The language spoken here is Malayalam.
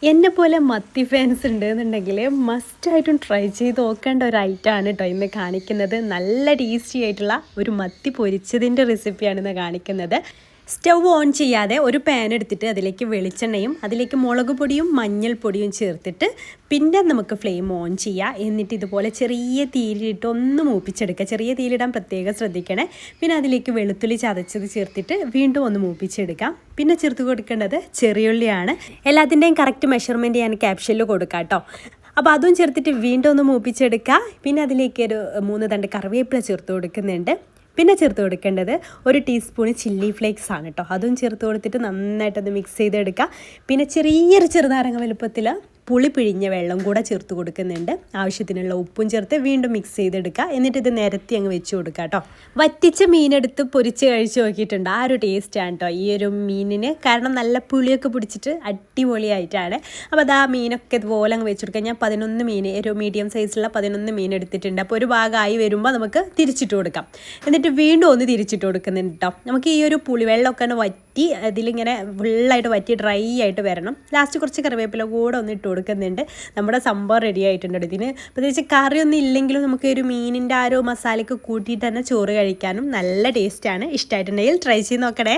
എന്നെപ്പോലെ മത്തി ഫാൻസ് ഉണ്ടെന്നുണ്ടെങ്കിൽ മസ്റ്റായിട്ടും ട്രൈ ചെയ്ത് നോക്കേണ്ട ഒരു ഐറ്റമാണ് കേട്ടോ ഇന്ന് കാണിക്കുന്നത്. നല്ല ടേസ്റ്റി ആയിട്ടുള്ള ഒരു മത്തി പൊരിച്ചതിൻ്റെ റെസിപ്പിയാണ് ഇന്ന് കാണിക്കുന്നത്. സ്റ്റവ് ഓൺ ചെയ്യാതെ ഒരു പാൻ എടുത്തിട്ട് അതിലേക്ക് വെളിച്ചെണ്ണയും അതിലേക്ക് മുളക് പൊടിയും മഞ്ഞൾപ്പൊടിയും ചേർത്തിട്ട് പിന്നെ നമുക്ക് ഫ്ലെയിം ഓൺ ചെയ്യുക. എന്നിട്ട് ഇതുപോലെ ചെറിയ തീയിലിട്ട് ഒന്ന് മൂപ്പിച്ചെടുക്കുക. ചെറിയ തീയിലിടാൻ പ്രത്യേകം ശ്രദ്ധിക്കണേ. പിന്നെ അതിലേക്ക് വെളുത്തുള്ളി ചതച്ചത് ചേർത്തിട്ട് വീണ്ടും ഒന്ന് മൂപ്പിച്ചെടുക്കാം. പിന്നെ ചേർത്ത് കൊടുക്കേണ്ടത് ചെറിയുള്ളിയാണ്. എല്ലാത്തിൻ്റെയും കറക്റ്റ് മെഷർമെൻറ്റ് ഞാൻ ക്യാപ്ഷനിൽ കൊടുക്കാം കേട്ടോ. അപ്പോൾ അതും ചേർത്തിട്ട് വീണ്ടും ഒന്ന് മൂപ്പിച്ചെടുക്കുക. പിന്നെ അതിലേക്ക് ഒരു 3 തണ്ട് കറിവേപ്പില ചേർത്ത് കൊടുക്കുന്നുണ്ട്. പിന്നെ ചേർത്ത് കൊടുക്കേണ്ടത് 1 ടീസ്പൂൺ ചില്ലി ഫ്ലേക്സ് ആണ് കേട്ടോ. അതും ചേർത്ത് കൊടുത്തിട്ട് നന്നായിട്ടൊന്ന് മിക്സ് ചെയ്തെടുക്കുക. പിന്നെ ചെറിയൊരു ചെറുനാരങ്ങ വലുപ്പത്തിൽ പുളി പിഴിഞ്ഞ വെള്ളം കൂടെ ചേർത്ത് കൊടുക്കുന്നുണ്ട്. ആവശ്യത്തിനുള്ള ഉപ്പും ചേർത്ത് വീണ്ടും മിക്സ് ചെയ്തെടുക്കുക. എന്നിട്ട് ഇത് നിരത്തി അങ്ങ് വെച്ച് കൊടുക്കുക കേട്ടോ. വറ്റിച്ച മീനെടുത്ത് പൊരിച്ച് കഴിച്ച് നോക്കിയിട്ടുണ്ട്. ആ ഒരു ടേസ്റ്റാണ് കേട്ടോ ഈ ഒരു മീനിന്. കാരണം നല്ല പുളിയൊക്കെ പിടിച്ചിട്ട് അടിപൊളിയായിട്ടാണ്. അപ്പോൾ അത് ആ മീനൊക്കെ ഇതുപോലെ അങ്ങ് വെച്ച് കൊടുക്കുക. ഞാൻ 11 മീൻ, ഒരു മീഡിയം സൈസിലുള്ള 11 മീൻ എടുത്തിട്ടുണ്ട്. അപ്പോൾ ഒരു ഭാഗമായി വരുമ്പോൾ നമുക്ക് തിരിച്ചിട്ട് കൊടുക്കാം. എന്നിട്ട് വീണ്ടും ഒന്ന് തിരിച്ചിട്ട് കൊടുക്കുന്നുണ്ട് കേട്ടോ. നമുക്ക് ഈ ഒരു പുളിവെള്ളമൊക്കെ ഒന്ന് വറ്റി അതിലിങ്ങനെ ഫുള്ളായിട്ട് വറ്റി ഡ്രൈ ആയിട്ട് വരണം. ലാസ്റ്റ് കുറച്ച് കറിവേപ്പില കൂടെ ഒന്ന് ഇട്ട് കൊടുക്കുന്നുണ്ട്. നമ്മുടെ സംഭവം റെഡി ആയിട്ടുണ്ട്. ഇതിന് പ്രത്യേകിച്ച് കറിയൊന്നും ഇല്ലെങ്കിലും നമുക്ക് ഒരു മീനിൻ്റെ ആ ഒരു മസാലയ്ക്ക് കൂട്ടിയിട്ട് തന്നെ ചോറ് കഴിക്കാനും നല്ല ടേസ്റ്റാണ്. ഇഷ്ടമായിട്ടുണ്ടെങ്കിൽ ട്രൈ ചെയ്ത് നോക്കണേ.